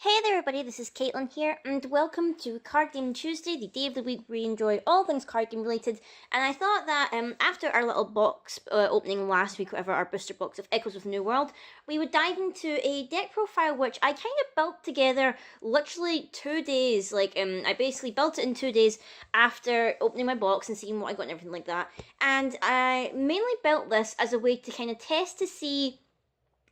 Hey there everybody, this is Caitlin here, and welcome to Card Game Tuesday, the day of the week where we enjoy all things card game related. And I thought that after our little box opening last week, whatever, our booster box of Echoes of New World, we would dive into a deck profile which I kind of built together literally 2 days. I basically built it in 2 days after opening my box and seeing what I got and everything like that. And I mainly built this as a way to kind of test to see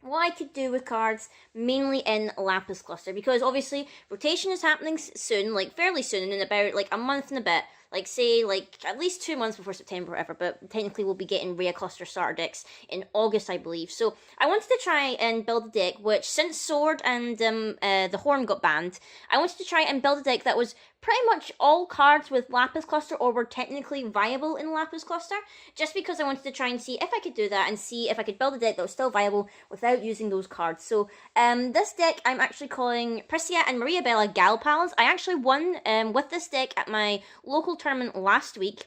what I could do with cards, mainly in Lapis Cluster, because obviously rotation is happening soon, like fairly soon, in about like a month and a bit. Like say like at least 2 months before September or whatever, but technically we'll be getting Rhea Cluster starter decks in August, I believe. So I wanted to try and build a deck which, since Sword and the Horn got banned, I wanted to try and build a deck that was pretty much all cards with Lapis Cluster or were technically viable in Lapis Cluster, just because I wanted to try and see if I could do that and see if I could build a deck that was still viable without using those cards. So this deck I'm actually calling Prisia and Maria Bella Gal Pals. I actually won with this deck at my local tournament last week.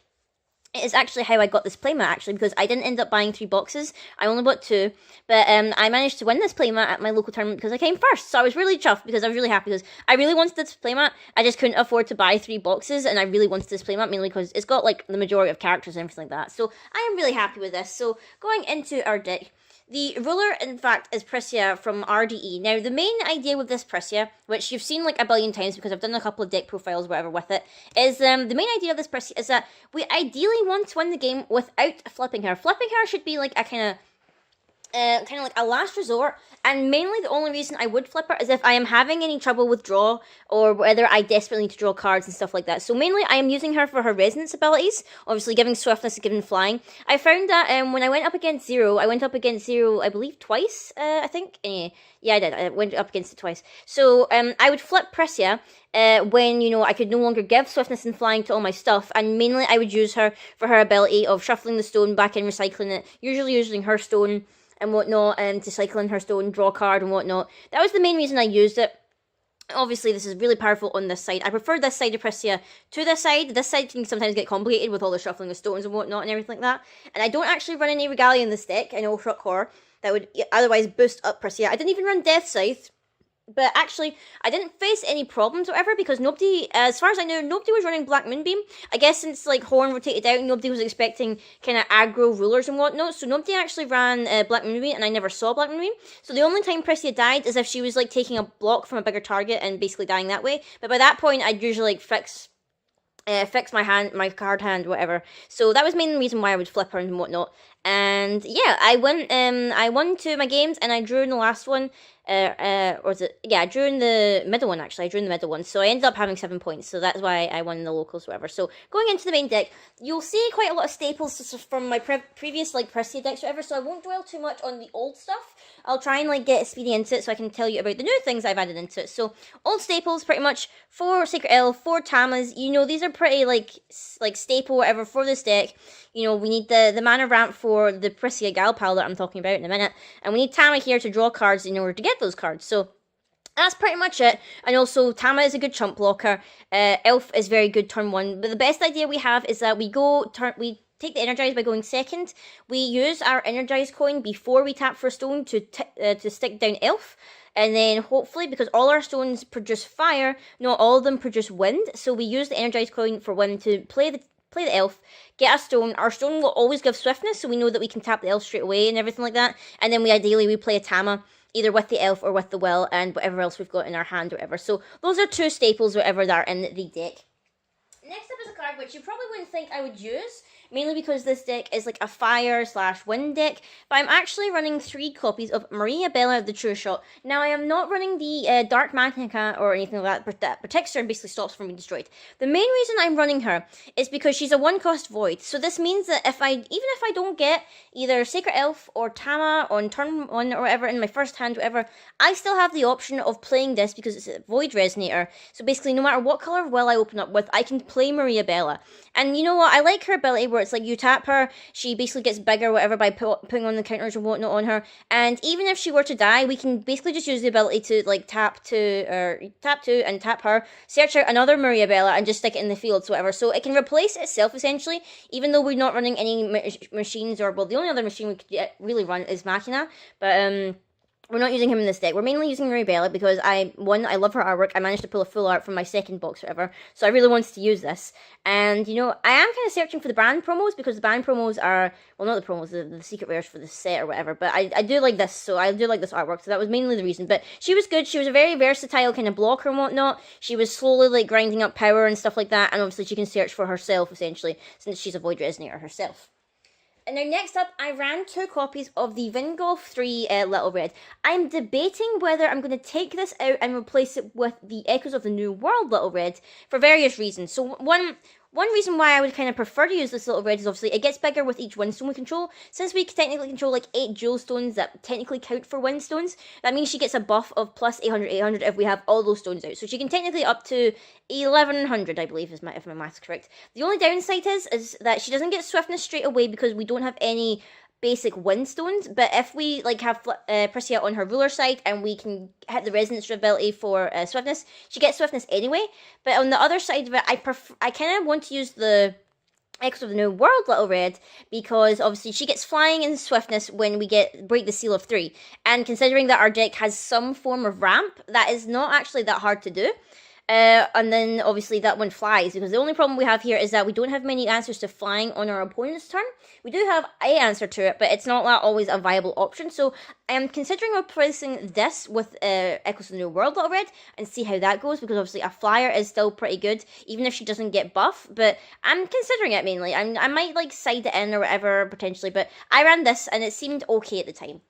It is actually how I got this playmat, actually, because I didn't end up buying 3 boxes. I only bought 2. But I managed to win this playmat at my local tournament because I came first. So I was really chuffed because I was really happy because I really wanted this playmat. I just couldn't afford to buy 3 boxes, and I really wanted this playmat mainly because it's got like the majority of characters and everything like that. So I am really happy with this. So going into our deck, the ruler, in fact, is Prisia from RDE. Now, the main idea with this Prisia, which you've seen like a billion times because I've done a couple of deck profiles, whatever, with it, is the main idea of this Prisia is that we ideally want to win the game without flipping her. Flipping her should be like a kind of like a last resort, and mainly the only reason I would flip her is if I am having any trouble with draw, or whether I desperately need to draw cards and stuff like that. So mainly I am using her for her resonance abilities, obviously giving swiftness and giving flying. I found that when I went up against Zero, I believe twice, I think. Yeah, I did. I went up against it twice. So I would flip Prisia when, I could no longer give swiftness and flying to all my stuff, and mainly I would use her for her ability of shuffling the stone back in, recycling it, usually using her stone and whatnot, to cycle in her stone, draw a card and whatnot. That was the main reason I used it. Obviously, this is really powerful on this side. I prefer this side of Prisia to this side. This side can sometimes get complicated with all the shuffling of stones and whatnot and everything like that. And I don't actually run any Regalia in this deck. I know Shrug Horror that would otherwise boost up Prisia. I didn't even run Death Scythe. But actually, I didn't face any problems or whatever because nobody, as far as I know, nobody was running Black Moonbeam. I guess since like Horn rotated out, nobody was expecting kind of aggro rulers and whatnot, so nobody actually ran Black Moonbeam, and I never saw Black Moonbeam. So the only time Prisia died is if she was like taking a block from a bigger target and basically dying that way. But by that point, I'd usually like fix my card hand, whatever. So that was the main reason why I would flip her and whatnot. And yeah, I won 2 of my games, and I drew in the last one. Or was it? Yeah, I drew in the middle one, actually. I drew in the middle one. So I ended up having 7 points. So that's why I won the locals, whatever. So going into the main deck, you'll see quite a lot of staples from my previous, like, Prisia decks, whatever. So I won't dwell too much on the old stuff. I'll try and, like, get speedy into it so I can tell you about the new things I've added into it. So old staples, pretty much 4 Sacred Elf, 4 Tamas. These are pretty, like staple, whatever, for this deck. We need the mana ramp for the Prisia Gal Pal that I'm talking about in a minute. And we need Tama here to draw cards in order to get those cards. So that's pretty much it. And also, Tama is a good chump blocker. Elf is very good turn 1. But the best idea we have is that we take the Energize by going second. We use our Energize coin before we tap for a stone to stick down Elf. And then hopefully, because all our stones produce fire, not all of them produce wind. So we use the Energize coin for wind to play the elf, get a stone. Our stone will always give swiftness, so we know that we can tap the elf straight away and everything like that. And then we play a Tama, either with the elf or with the will, and whatever else we've got in our hand or whatever. So those are 2 staples, whatever, that are in the deck. Next up is a card which you probably wouldn't think I would use, mainly because this deck is like a fire/wind deck, but I'm actually running 3 copies of Maria Bella the True Shot. Now, I am not running the Dark Magnica or anything like that protects her and basically stops from being destroyed. The main reason I'm running her is because she's a 1-cost void, so this means that even if I don't get either Sacred Elf or Tama on turn 1 or whatever in my first hand, whatever, I still have the option of playing this because it's a Void Resonator. So basically, no matter what color of will I open up with, I can play Maria Bella. And you know what? I like her ability where it's like you tap her, she basically gets bigger, whatever, by putting on the counters and whatnot on her. And even if she were to die, we can basically just use the ability to like tap 2 and tap her, search out another Maria Bella and just stick it in the field, so whatever. So it can replace itself essentially, even though we're not running any machines, or well, the only other machine we could really run is Machina. But we're not using him in this deck. We're mainly using Maribella because I love her artwork. I managed to pull a full art from my second box, or whatever. So I really wanted to use this. And, you know, I am kind of searching for the band promos because the band promos are, well, not the promos, the secret rares for the set or whatever. But I do like this, so I do like this artwork. So that was mainly the reason. But she was good. She was a very versatile kind of blocker and whatnot. She was slowly, like, grinding up power and stuff like that. And obviously she can search for herself, essentially, since she's a Void Resonator herself. And now next up, I ran 2 copies of the Vingolf 3 Little Red. I'm debating whether I'm going to take this out and replace it with the Echoes of the New World Little Red for various reasons. So one reason why I would kind of prefer to use this Little Red is obviously it gets bigger with each Windstone we control. Since we technically control like 8 Jewel Stones that technically count for Windstones, that means she gets a buff of plus 800 if we have all those stones out. So she can technically up to 1100, I believe, if my math's correct. The only downside is that she doesn't get Swiftness straight away because we don't have any basic Windstones, but if we like have Priscilla on her ruler side and we can hit the resonance ability for Swiftness, she gets Swiftness anyway. But on the other side of it, I kind of want to use the Echoes of the New World Little Red because obviously she gets flying and swiftness when we break the Seal of 3, and considering that our deck has some form of ramp, that is not actually that hard to do. And then obviously that one flies, because the only problem we have here is that we don't have many answers to flying on our opponent's turn. We do have a answer to it, but it's not always a viable option. So I'm considering replacing this with Echoes of the New World Little Red and see how that goes, because obviously a flyer is still pretty good, even if she doesn't get buff. But I'm considering it mainly. I might like side it in or whatever potentially, but I ran this and it seemed okay at the time.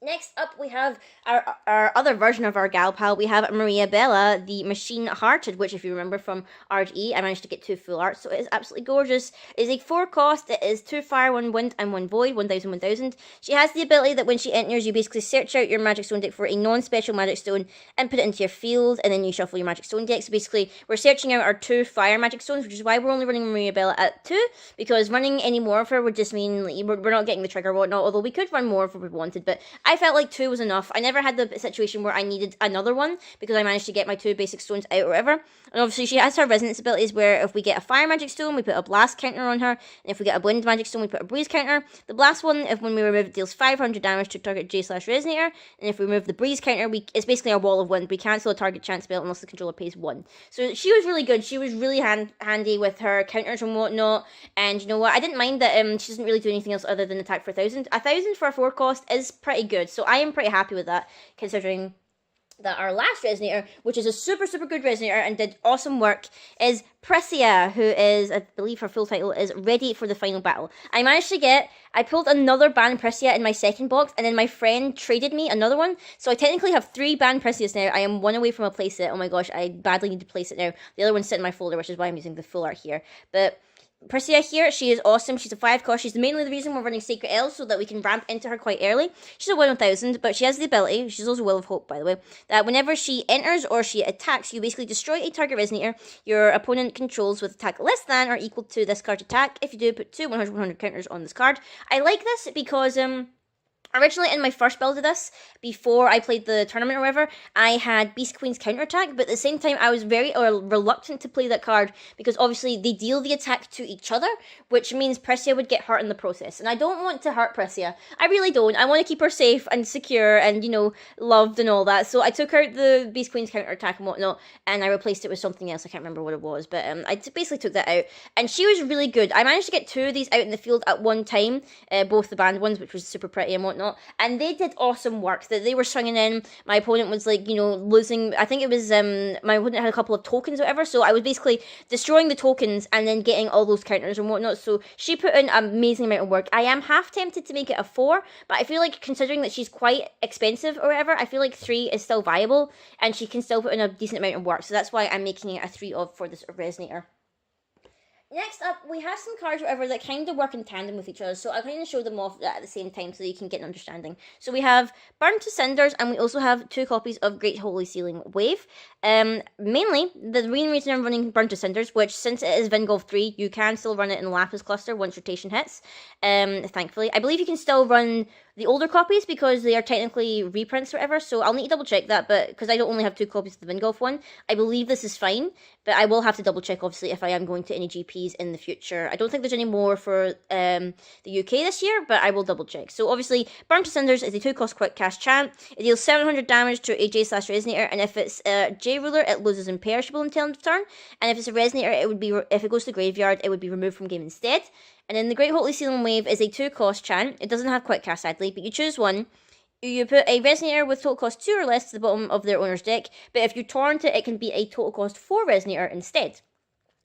Next up, we have our other version of our gal pal. We have Maria Bella, the Machine Hearted, which, if you remember from RGE, I managed to get 2 full arts, so it is absolutely gorgeous. It is a 4 cost. It is 2 fire, 1 wind, and 1 void, 1000, 1000. She has the ability that when she enters, you basically search out your Magic Stone deck for a non-special Magic Stone and put it into your field, and then you shuffle your Magic Stone deck. So basically, we're searching out our 2 fire Magic Stones, which is why we're only running Maria Bella at 2, because running any more of her would just mean we're not getting the trigger or whatnot, although we could run more if we wanted, but I felt like 2 was enough. I never had the situation where I needed another one because I managed to get my 2 basic stones out or whatever. And obviously she has her resonance abilities where if we get a fire magic stone, we put a blast counter on her, and if we get a wind magic stone, we put a breeze counter. The blast one, if when we remove it, deals 500 damage to target J/Resonator, and if we remove the breeze counter, it's basically a wall of wind. We cancel a target chance spell unless the controller pays 1. So she was really good. She was really handy with her counters and whatnot. And you know what? I didn't mind that she doesn't really do anything else other than attack for 1000. 1000 for a 4 cost is pretty good. So I am pretty happy with that, considering that our last Resonator, which is a super, super good Resonator and did awesome work, is Priscilla, who is, I believe her full title is Ready for the Final Battle. I pulled another banned Priscilla in my second box, and then my friend traded me another one, so I technically have 3 banned Priscillas now. I am 1 away from a playset. Oh my gosh, I badly need to place it now. The other one's sitting in my folder, which is why I'm using the full art here. But Priscilla here, she is awesome. She's a 5 cost. She's mainly the reason we're running Sacred Elves, so that we can ramp into her quite early. She's a 1/1000, but she has the ability, she's also Will of Hope, by the way, that whenever she enters or she attacks, you basically destroy a target Resonator your opponent controls with attack less than or equal to this card's attack. If you do, put 2 100/100 counters on this card. I like this because originally, in my first build of this, before I played the tournament or whatever, I had Beast Queen's counterattack, but at the same time, I was very reluctant to play that card because obviously they deal the attack to each other, which means Priscilla would get hurt in the process. And I don't want to hurt Priscilla. I really don't. I want to keep her safe and secure and, you know, loved and all that. So I took out the Beast Queen's counterattack and whatnot, and I replaced it with something else. I can't remember what it was, but I basically took that out. And she was really good. I managed to get 2 of these out in the field at one time, both the banned ones, which was super pretty and whatnot. And they did awesome work. That they were swinging in. My opponent was like, you know, losing. I think it was my opponent had a couple of tokens or whatever. So I was basically destroying the tokens and then getting all those counters and whatnot. So she put in an amazing amount of work. I am half tempted to make it a 4, but I feel like considering that she's quite expensive or whatever, I feel like 3 is still viable and she can still put in a decent amount of work. So that's why I'm making it a 3 for this Resonator. Next up, we have some cards, whatever, that kind of work in tandem with each other, so I'll kind of show them off at the same time so that you can get an understanding. So we have Burn to Cinders, and we also have 2 copies of Great Holy Sealing Wave. Mainly, the main reason I'm running Burn to Cinders, which since it is Vingolf 3, you can still run it in Lapis Cluster once rotation hits, thankfully. I believe you can still run the older copies because they are technically reprints or whatever. So I'll need to double check that. But because I don't only have 2 copies of the Vingolf one, I believe this is fine. But I will have to double check, obviously, if I am going to any GPs in the future. I don't think there's any more for the UK this year, but I will double check. So obviously, Burn to Cinders is a 2-cost quick cast chant. It deals 700 damage to a J/Resonator, and if it's a J ruler, it loses imperishable until end of turn. And if it's a Resonator, it would be if it goes to the graveyard, it would be removed from game instead. And then the Great Holy Sealing Wave is a 2-cost chant. It doesn't have quick cast, sadly, but you choose one. You put a Resonator with total cost 2 or less to the bottom of their owner's deck, but if you torrent it, it can be a total cost 4 Resonator instead.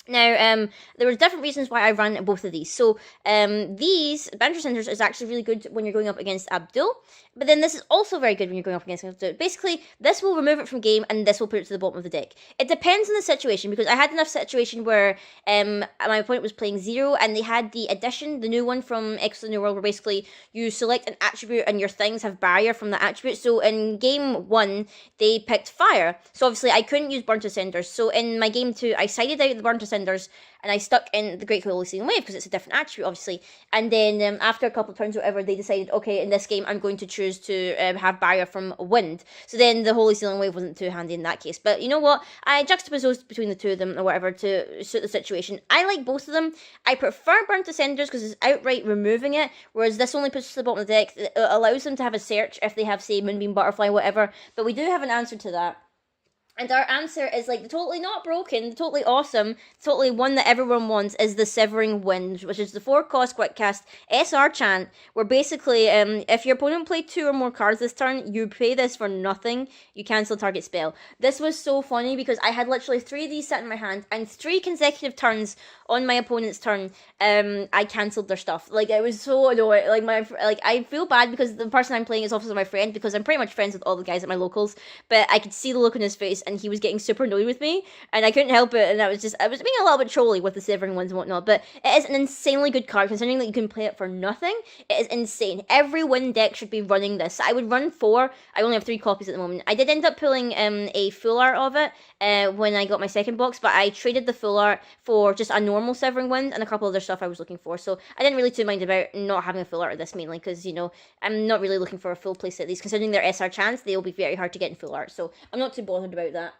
Now, there were different reasons why I ran both of these. So, these Banter Cinders is actually really good when you're going up against Abdul, but then this is also very good when you're going up against Abdul. Basically, this will remove it from game, and this will put it to the bottom of the deck. It depends on the situation, because I had enough situation where my opponent was playing 0, and they had the addition, the new one from Echoes of the New World, where basically you select an attribute, and your things have barrier from the attribute. So, in game 1, they picked fire. So, obviously, I couldn't use Burnt to Cinders. So, in my game 2, I sided out the Burnt to Cinders, and I stuck in the Great Holy Sealing Wave because it's a different attribute, obviously. And then after a couple of turns or whatever, they decided, okay, in this game, I'm going to choose to have barrier from wind. So then the Holy Sealing Wave wasn't too handy in that case. But you know what? I juxtaposed between the two of them or whatever to suit the situation. I like both of them. I prefer Burnt to Cinders because it's outright removing it, whereas this only puts it to the bottom of the deck. It allows them to have a search if they have, say, Moonbeam Butterfly, whatever. But we do have an answer to that. And our answer is like the totally not broken, the totally awesome, totally one that everyone wants is the Severing Wind, which is the 4-cost quick cast SR chant, where basically if your opponent played 2 or more cards this turn, you pay this for nothing, you cancel target spell. This was so funny because I had literally 3 of these sat in my hand, and 3 consecutive turns on my opponent's turn, I cancelled their stuff. Like, it was so annoying. Like, I feel bad because the person I'm playing is also my friend, because I'm pretty much friends with all the guys at my locals, but I could see the look on his face, and he was getting super annoyed with me, and I couldn't help it, and I was being a little bit trolly with the Severing ones and whatnot, but it is an insanely good card, considering that you can play it for nothing. It is insane. Every wind deck should be running this. I would run 4. I only have 3 copies at the moment. I did end up pulling a full art of it when I got my second box, but I traded the full art for just a normal Severing Wind and a couple other stuff I was looking for, so I didn't really too mind about not having a full art of this, mainly because, you know, I'm not really looking for a full playset of these. Considering their SR chance, they will be very hard to get in full art, so I'm not too bothered about that.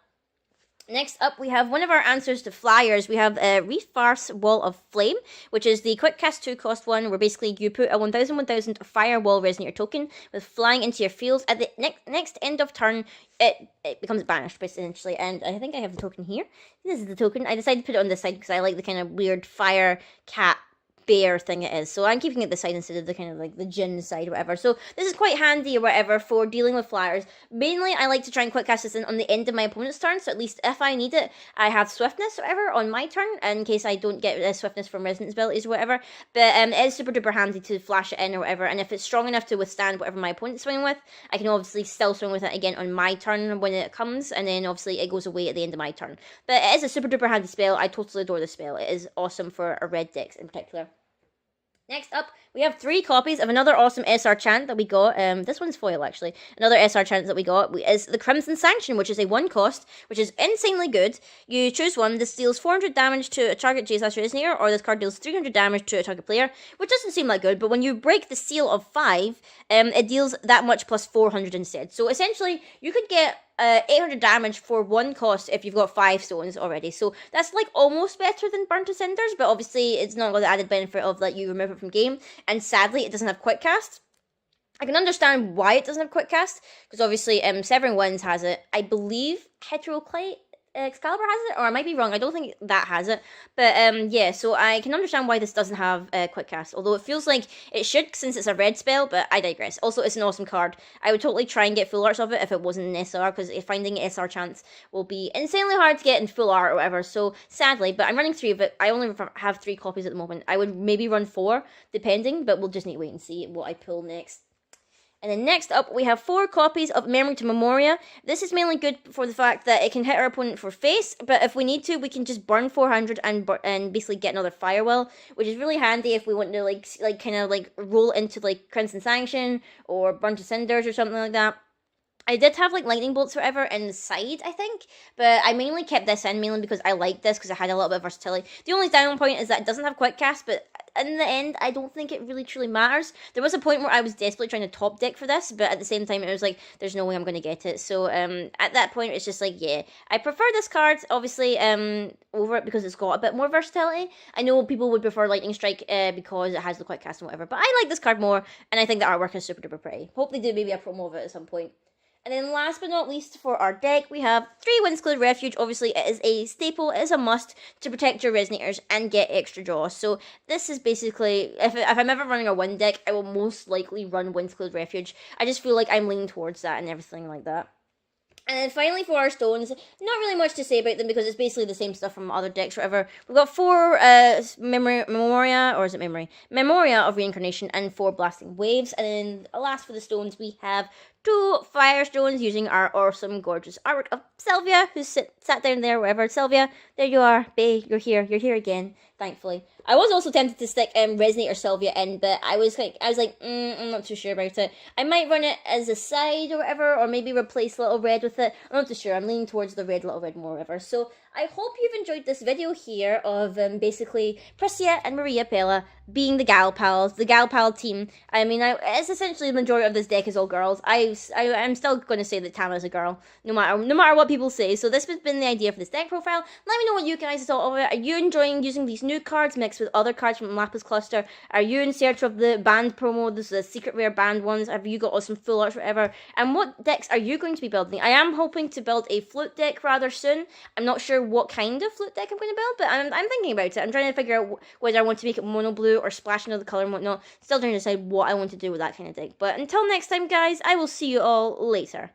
Next up, we have one of our answers to flyers. We have Reef Farce Wall of Flame, which is the quick cast 2-cost one, where basically you put a 1000 Firewall Resonator token with flying into your fields. At the next end of turn, it becomes banished, essentially. And I think I have the token here. This is the token. I decided to put it on this side because I like the kind of weird fire cat bear thing it is, so I'm keeping it this side instead of the kind of like the Jin side or whatever. So this is quite handy or whatever for dealing with flyers. Mainly I like to try and quick cast this in on the end of my opponent's turn, so at least if I need it, I have swiftness or whatever on my turn in case I don't get swiftness from resonance abilities or whatever. But it is super duper handy to flash it in or whatever, and if it's strong enough to withstand whatever my opponent's swinging with, I can obviously still swing with it again on my turn when it comes, and then obviously it goes away at the end of my turn. But it is a super duper handy spell. I totally adore the spell. It is awesome for a red decks in particular. Next up, we have 3 copies of another awesome SR chant that we got. This one's foil, actually. Another SR chant that we got is the Crimson Sanction, which is a 1-cost, which is insanely good. You choose one. This deals 400 damage to a target J/Resonator, or this card deals 300 damage to a target player, which doesn't seem that good, but when you break the seal of 5, it deals that much plus 400 instead. So essentially, you could get 800 damage for 1 cost if you've got 5 stones already. So that's like almost better than Burnt to Cinders, but obviously it's not got the added benefit of that you remove it from game, and sadly it doesn't have quick cast. I can understand why it doesn't have quick cast, because obviously Severing Winds has it. I believe Heteroclite Excalibur has it, or I might be wrong. I don't think that has it, but yeah, so I can understand why this doesn't have quick cast, although it feels like it should since it's a red spell, but I digress. Also, it's an awesome card. I would totally try and get full arts of it if it wasn't an SR, because finding SR chance will be insanely hard to get in full art or whatever, so sadly, but I'm running 3 of it. I only have 3 copies at the moment. I would maybe run 4, depending, but we'll just need to wait and see what I pull next. And then next up, we have 4 copies of Memory to Memoria. This is mainly good for the fact that it can hit our opponent for face, but if we need to, we can just burn 400 and basically get another Firewall, which is really handy if we want to like kind of like roll into like Crimson Sanction or Burnt to Cinders or something like that. I did have like lightning bolts or whatever in the side, I think, but I mainly kept this in mainly because I like this because it had a little bit of versatility. The only down point is that it doesn't have quick cast, but in the end, I don't think it really truly matters. There was a point where I was desperately trying to top deck for this, but at the same time, it was like, there's no way I'm going to get it. So at that point, it's just like, yeah, I prefer this card, obviously, over it because it's got a bit more versatility. I know people would prefer Lightning Strike because it has the quick cast and whatever, but I like this card more, and I think the artwork is super duper pretty. Hope they do maybe a promo of it at some point. And then last but not least for our deck, we have 3 Windscale Refuge. Obviously, it is a staple, it is a must to protect your Resonators and get extra draw. So this is basically, if I'm ever running a wind deck, I will most likely run Windscale Refuge. I just feel like I'm leaning towards that and everything like that. And then finally for our stones, not really much to say about them because it's basically the same stuff from other decks or whatever. We've got 4 Memoria of Reincarnation and 4 Blasting Waves. And then last for the stones, we have 2 Firestones using our awesome, gorgeous artwork of Sylvia, who's sat down there, wherever. Sylvia, there you are, bae, you're here again, thankfully. I was also tempted to stick Resonator Sylvia in, but I was like, I'm not too sure about it. I might run it as a side or whatever, or maybe replace Little Red with it. I'm not too sure. I'm leaning towards the Little Red more, whatever. So I hope you've enjoyed this video here of basically Priscilla and Maria Pella being the Gal Pals, the Gal Pal team. I mean, it's essentially the majority of this deck is all girls. I'm still going to say that Tama's a girl, no matter what people say. So this has been the idea for this deck profile. Let me know what you guys thought of it. Are you enjoying using these new cards mixed with other cards from Lapis Cluster? Are you in search of the band promo, the secret rare band ones? Have you got some full arts, whatever? And what decks are you going to be building? I am hoping to build a flute deck rather soon. I'm not sure what kind of flute deck I'm going to build, but I'm thinking about it. I'm trying to figure out whether I want to make it mono blue or splash another color and whatnot. Still trying to decide what I want to do with that kind of deck. But until next time, guys, I will see you all later.